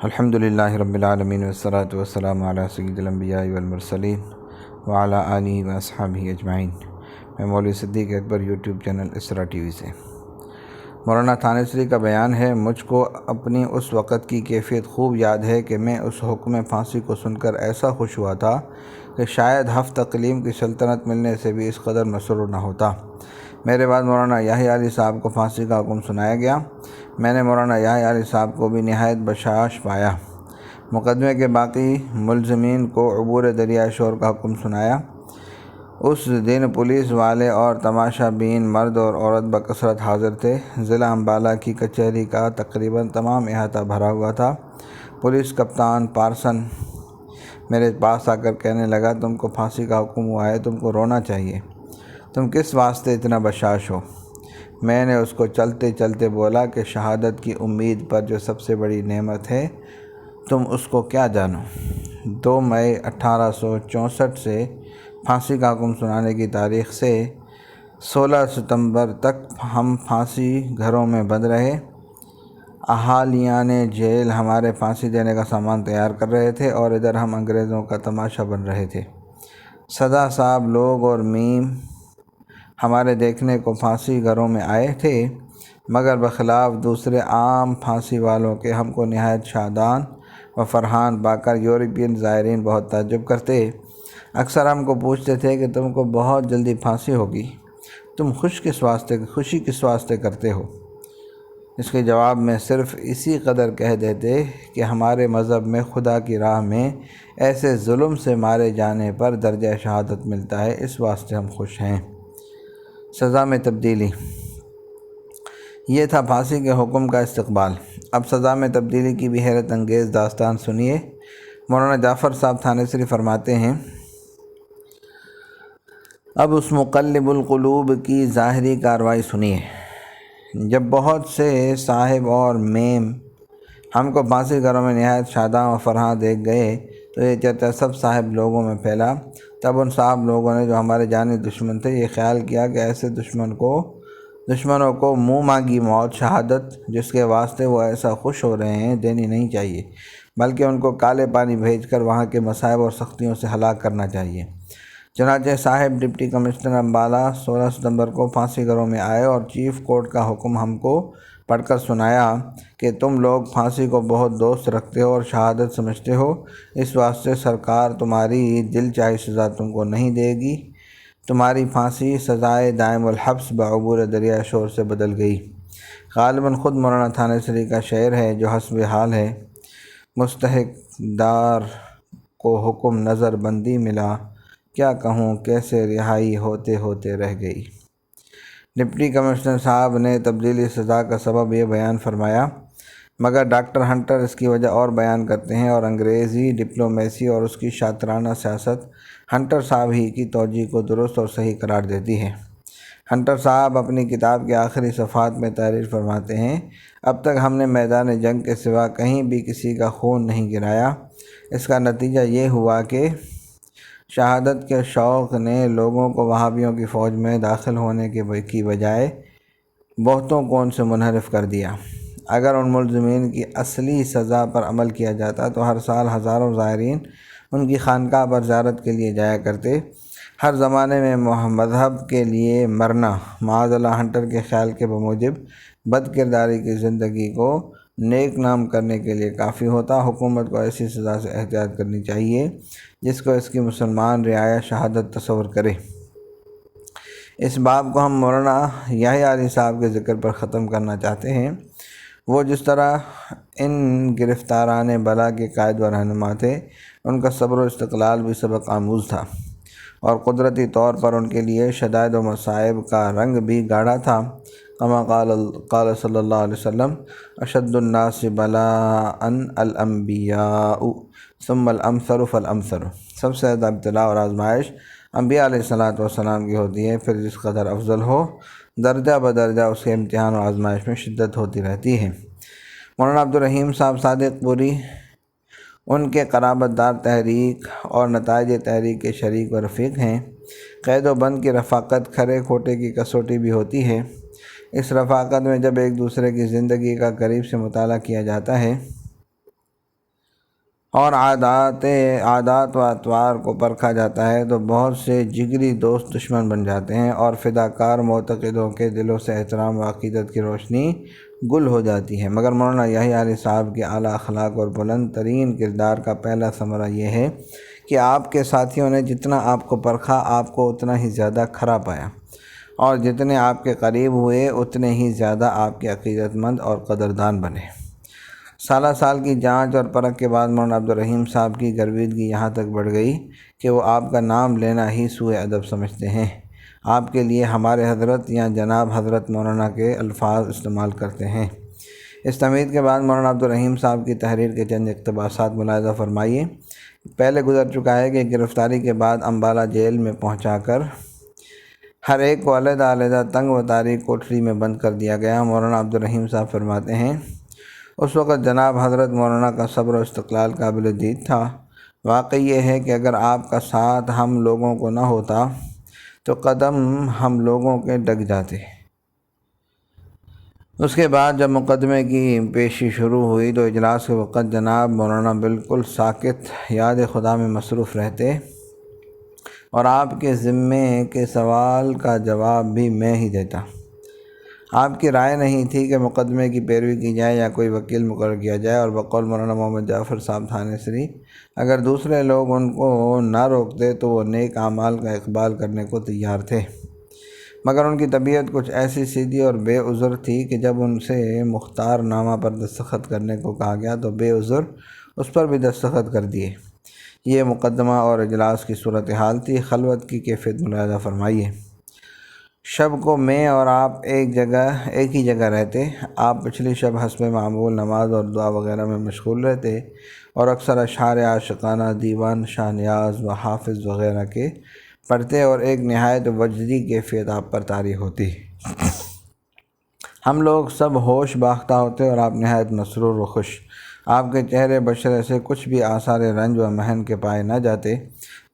الحمدللہ رب العالمین والصلاة والسلام علی سید الانبیاء والمرسلین وعلی آلہ واصحابہ اجمعین۔ میں مولوی صدیق اکبر یوٹیوب چینل اسرا ٹی وی سے۔ مولانا تھانیسری کا بیان ہے، مجھ کو اپنی اس وقت کی کیفیت خوب یاد ہے کہ میں اس حکم پھانسی کو سن کر ایسا خوش ہوا تھا کہ شاید ہفت اقلیم کی سلطنت ملنے سے بھی اس قدر مسرور نہ ہوتا۔ میرے بعد مولانا یحییٰ علی صاحب کو پھانسی کا حکم سنایا گیا۔ میں نے مولانا یحییٰ علی صاحب کو بھی نہایت بشاش پایا۔ مقدمے کے باقی ملزمین کو عبور دریائے شور کا حکم سنایا۔ اس دن پولیس والے اور تماشا بین مرد اور عورت بکثرت حاضر تھے۔ ضلع امبالہ کی کچہری کا تقریباً تمام احاطہ بھرا ہوا تھا۔ پولیس کپتان پارسن میرے پاس آ کر کہنے لگا، تم کو پھانسی کا حکم ہوا ہے، تم کو رونا چاہیے، تم کس واسطے اتنا بشاش ہو؟ میں نے اس کو چلتے چلتے بولا کہ شہادت کی امید پر جو سب سے بڑی نعمت ہے، تم اس کو کیا جانو؟ 2 مئی 1864 سے پھانسی کا حکم سنانے کی تاریخ سے 16 ستمبر تک ہم پھانسی گھروں میں بند رہے۔ اہالیان جیل ہمارے پھانسی دینے کا سامان تیار کر رہے تھے اور ادھر ہم انگریزوں کا تماشا بن رہے تھے۔ سزا صاحب لوگ اور میم ہمارے دیکھنے کو پھانسی گھروں میں آئے تھے، مگر بخلاف دوسرے عام پھانسی والوں کے ہم کو نہایت شادان و فرحان پا کر یورپین زائرین بہت تعجب کرتے۔ اکثر ہم کو پوچھتے تھے کہ تم کو بہت جلدی پھانسی ہوگی، تم خوشی کس واسطے کرتے ہو؟ اس کے جواب میں صرف اسی قدر کہہ دیتے کہ ہمارے مذہب میں خدا کی راہ میں ایسے ظلم سے مارے جانے پر درجہ شہادت ملتا ہے، اس واسطے ہم خوش ہیں۔ سزا میں تبدیلی۔ یہ تھا پھانسی کے حکم کا استقبال۔ اب سزا میں تبدیلی کی بھی حیرت انگیز داستان سنیے۔ مولانا جعفر صاحب تھانیسری فرماتے ہیں، اب اس مقلب القلوب کی ظاہری کارروائی سنیے۔ جب بہت سے صاحب اور میم ہم کو پھانسی گھروں میں نہایت شاداں و فرحاں دیکھ گئے تو یہ چرچا سب صاحب لوگوں میں پھیلا۔ تب ان صاحب لوگوں نے، جو ہمارے جانی دشمن تھے، یہ خیال کیا کہ ایسے دشمنوں کو منہ مانگی موت، شہادت جس کے واسطے وہ ایسا خوش ہو رہے ہیں، دینی نہیں چاہیے، بلکہ ان کو کالے پانی بھیج کر وہاں کے مصائب اور سختیوں سے ہلاک کرنا چاہیے۔ چنانچہ صاحب ڈپٹی کمشنر امبالہ 16 ستمبر کو پھانسی گھروں میں آئے اور چیف کورٹ کا حکم ہم کو پڑھ کر سنایا کہ تم لوگ پھانسی کو بہت دوست رکھتے ہو اور شہادت سمجھتے ہو، اس واسطے سرکار تمہاری دل چاہی سزا تم کو نہیں دے گی۔ تمہاری پھانسی سزائے دائم الحبس بعبور دریائے شور سے بدل گئی۔ غالباً خود مولانا تھانیسری کا شعر ہے جو حسب حال ہے، مستحق دار کو حکم نظر بندی ملا، کیا کہوں کیسے رہائی ہوتے ہوتے رہ گئی۔ ڈپٹی کمشنر صاحب نے تبدیلی سزا کا سبب یہ بیان فرمایا، مگر ڈاکٹر ہنٹر اس کی وجہ اور بیان کرتے ہیں، اور انگریزی ڈپلومیسی اور اس کی شاطرانہ سیاست ہنٹر صاحب ہی کی توجیہ کو درست اور صحیح قرار دیتی ہے۔ ہنٹر صاحب اپنی کتاب کے آخری صفحات میں تحریر فرماتے ہیں، اب تک ہم نے میدان جنگ کے سوا کہیں بھی کسی کا خون نہیں گرایا۔ اس کا نتیجہ یہ ہوا کہ شہادت کے شوق نے لوگوں کو وہابیوں کی فوج میں داخل ہونے کی بجائے بہتوں کو ان سے منحرف کر دیا۔ اگر ان ملزمین کی اصلی سزا پر عمل کیا جاتا تو ہر سال ہزاروں زائرین ان کی خانقاہ پر زیارت کے لیے جایا کرتے۔ ہر زمانے میں مذہب کے لیے مرنا معاذ اللہ ہنٹر کے خیال کے بموجب بد کرداری کی زندگی کو نیک نام کرنے کے لیے کافی ہوتا۔ حکومت کو ایسی سزا سے احتیاط کرنی چاہیے جس کو اس کی مسلمان رعایا شہادت تصور کرے۔ اس باب کو ہم مولانا یحییٰ علی صاحب کے ذکر پر ختم کرنا چاہتے ہیں۔ وہ جس طرح ان گرفتاران بلا کے قائد و رہنما تھے، ان کا صبر و استقلال بھی سبق آموز تھا، اور قدرتی طور پر ان کے لیے شدائد و مصائب کا رنگ بھی گاڑھا تھا۔ کما قال صلی اللہ علیہ وسلم، اشد الناس بلاء الانبیاء ثم الامثل فالامثل۔ سب سے زیادہ ابتلاء اور آزمائش انبیاء علیہ السلام کی ہوتی ہے، پھر جس قدر افضل ہو درجہ بدرجہ اس کے امتحان و آزمائش میں شدت ہوتی رہتی ہے۔ مولانا عبدالرحیم صاحب صادق پوری ان کے قرابت دار تحریک اور نتائج تحریک کے شریک و رفیق ہیں۔ قید و بند کی رفاقت کھرے کھوٹے کی کسوٹی بھی ہوتی ہے۔ اس رفاقت میں جب ایک دوسرے کی زندگی کا قریب سے مطالعہ کیا جاتا ہے اور عادات و اطوار کو پرکھا جاتا ہے تو بہت سے جگری دوست دشمن بن جاتے ہیں، اور فداکار معتقدوں کے دلوں سے احترام و عقیدت کی روشنی گل ہو جاتی ہے۔ مگر مولانا یحییٰ علی صاحب کے اعلیٰ اخلاق اور بلند ترین کردار کا پہلا ثمرہ یہ ہے کہ آپ کے ساتھیوں نے جتنا آپ کو پرکھا، آپ کو اتنا ہی زیادہ کھرا پایا، اور جتنے آپ کے قریب ہوئے اتنے ہی زیادہ آپ کے عقیدت مند اور قدردان بنے۔ سالہ سال کی جانچ اور پرکھ کے بعد مولانا عبدالرحیم صاحب کی گرویدگی یہاں تک بڑھ گئی کہ وہ آپ کا نام لینا ہی سوء ادب سمجھتے ہیں۔ آپ کے لیے ہمارے حضرت یا جناب حضرت مولانا کے الفاظ استعمال کرتے ہیں۔ اس تمہید کے بعد مولانا عبدالرحیم صاحب کی تحریر کے چند اقتباسات ملاحظہ فرمائیے۔ پہلے گزر چکا ہے کہ گرفتاری کے بعد امبالہ جیل میں پہنچا کر ہر ایک کو علیحدہ علیحدہ تنگ و تاریک کوٹری میں بند کر دیا گیا۔ مولانا عبدالرحیم صاحب فرماتے ہیں، اس وقت جناب حضرت مولانا کا صبر و استقلال قابل دید تھا۔ واقعی یہ ہے کہ اگر آپ کا ساتھ ہم لوگوں کو نہ ہوتا تو قدم ہم لوگوں کے ڈگ جاتے۔ اس کے بعد جب مقدمے کی پیشی شروع ہوئی تو اجلاس کے وقت جناب مولانا بالکل ساکت یاد خدا میں مصروف رہتے، اور آپ کے ذمے کے سوال کا جواب بھی میں ہی دیتا۔ آپ کی رائے نہیں تھی کہ مقدمے کی پیروی کی جائے یا کوئی وکیل مقرر کیا جائے، اور بقول مولانا محمد جعفر صاحب تھانہ سری، اگر دوسرے لوگ ان کو نہ روکتے تو وہ نیک اعمال کا اقبال کرنے کو تیار تھے، مگر ان کی طبیعت کچھ ایسی سیدھی اور بے عذر تھی کہ جب ان سے مختار نامہ پر دستخط کرنے کو کہا گیا تو بے عذر اس پر بھی دستخط کر دیے۔ یہ مقدمہ اور اجلاس کی صورتحال تھی۔ خلوت کی کیفیت ملاحظہ فرمائیے۔ شب کو میں اور آپ ایک ہی جگہ رہتے۔ آپ پچھلی شب حسب معمول نماز اور دعا وغیرہ میں مشغول رہتے، اور اکثر اشعار عاشقانہ، دیوان شاہ نیاز و حافظ وغیرہ کے پڑھتے، اور ایک نہایت وجدی کیفیت آپ پر طاری ہوتی۔ ہم لوگ سب ہوش باختہ ہوتے اور آپ نہایت مسرور و خوش۔ آپ کے چہرے بشرے سے کچھ بھی آثار رنج و محن کے پائے نہ جاتے،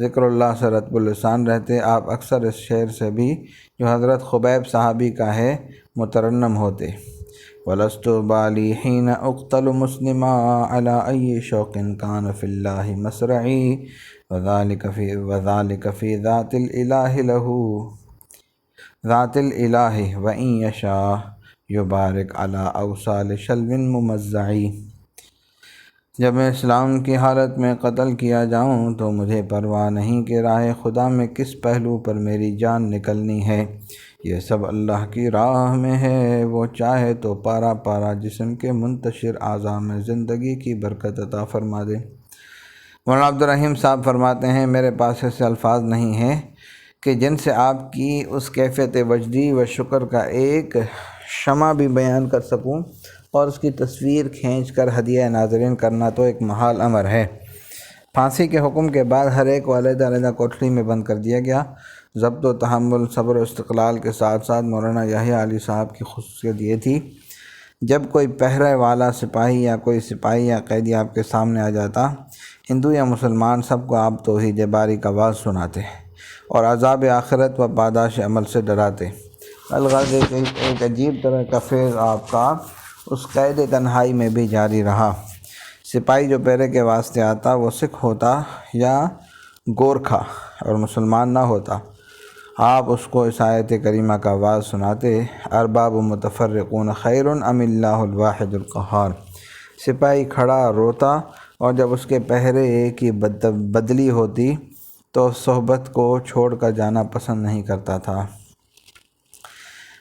ذکر اللہ سے رطب اللسان رہتے۔ آپ اکثر اس شعر سے بھی جو حضرت خبیب صحابی کا ہے مترنم ہوتے: وَلَسْتُ بَالِي حِينَ أُقْتَلُ مُسْلِمًا عَلَىٰ أَيِّ شَوْقٍ كَانَ فِي اللَّهِ مَسْرَعِي وَذَلِكَ فِي ذَاتِ الْإِلَٰهِ لَهُ ذَاتِ الْإِلَٰهِ وَإِن يَشَاء يُبَارِكْ عَلَىٰ أَوْصَالِ شَلْوٍ مُمَزَّعِ۔ جب میں اسلام کی حالت میں قتل کیا جاؤں تو مجھے پرواہ نہیں کہ راہ خدا میں کس پہلو پر میری جان نکلنی ہے، یہ سب اللہ کی راہ میں ہے، وہ چاہے تو پارا پارا جسم کے منتشر اعضاء میں زندگی کی برکت عطا فرما دے۔ مولانا عبدالرحیم صاحب فرماتے ہیں، میرے پاس ایسے الفاظ نہیں ہیں کہ جن سے آپ کی اس کیفیت وجدی و شکر کا ایک شمع بھی بیان کر سکوں، اور اس کی تصویر کھینچ کر ہدیہ ناظرین کرنا تو ایک محال امر ہے۔ پھانسی کے حکم کے بعد ہر ایک کو علیحدہ علیحدہ کوٹری میں بند کر دیا گیا۔ ضبط و تحمل، صبر و استقلال کے ساتھ ساتھ مولانا یحییٰ علی صاحب کی خصوصیت یہ تھی، جب کوئی پہرے والا سپاہی یا کوئی سپاہی یا قیدی آپ کے سامنے آ جاتا، ہندو یا مسلمان سب کو آپ توحید باری کا واز سناتے اور عذاب آخرت و پاداش عمل سے ڈراتے۔ الغرض ایک عجیب طرح کا فیض آپ کا اس قید تنہائی میں بھی جاری رہا۔ سپاہی جو پہرے کے واسطے آتا وہ سکھ ہوتا یا گورکھا اور مسلمان نہ ہوتا، آپ اس کو اس آیت کریمہ کا واز سناتے: ارباب متفرقون خیر ام اللہ الواحد القہار۔ سپاہی کھڑا روتا، اور جب اس کے پہرے کی بدلی ہوتی تو صحبت کو چھوڑ کر جانا پسند نہیں کرتا تھا۔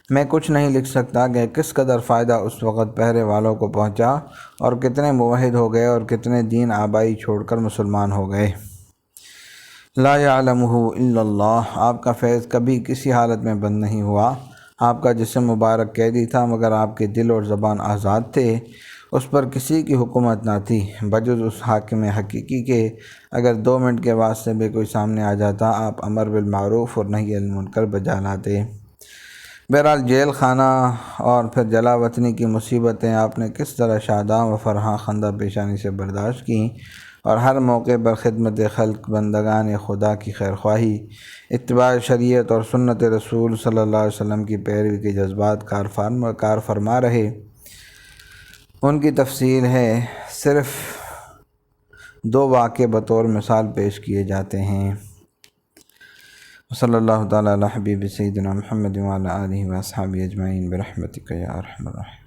میں کچھ نہیں لکھ سکتا کہ کس قدر فائدہ اس وقت پہرے والوں کو پہنچا، اور کتنے موحد ہو گئے اور کتنے دین آبائی چھوڑ کر مسلمان ہو گئے۔ لا یعلمہ الا اللہ۔ آپ کا فیض کبھی کسی حالت میں بند نہیں ہوا۔ آپ کا جسم مبارک قیدی تھا، مگر آپ کے دل اور زبان آزاد تھے۔ اس پر کسی کی حکومت نہ تھی بجز اس حاکم حقیقی کے۔ اگر 2 منٹ کے واسطے بھی کوئی سامنے آ جاتا، آپ امر بالمعروف اور نہی عن المنکر بجا لاتے۔ بہرحال جیل خانہ اور پھر جلا وطنی کی مصیبتیں آپ نے کس طرح شاداں و فرحاں خندہ پیشانی سے برداشت کیں، اور ہر موقع پر خدمت خلق، بندگان خدا کی خیرخواہی، اتباع شریعت اور سنت رسول صلی اللہ علیہ وسلم کی پیروی کے جذبات کار فرما رہے۔ ان کی تفصیل ہے، صرف دو واقعے بطور مثال پیش کیے جاتے ہیں۔ صلی اللہ تعالیٰ علی حبیب سیدنا محمد وعلی آلہ و اصحابہ اجمعین برحمتک یا ارحم الراحمین۔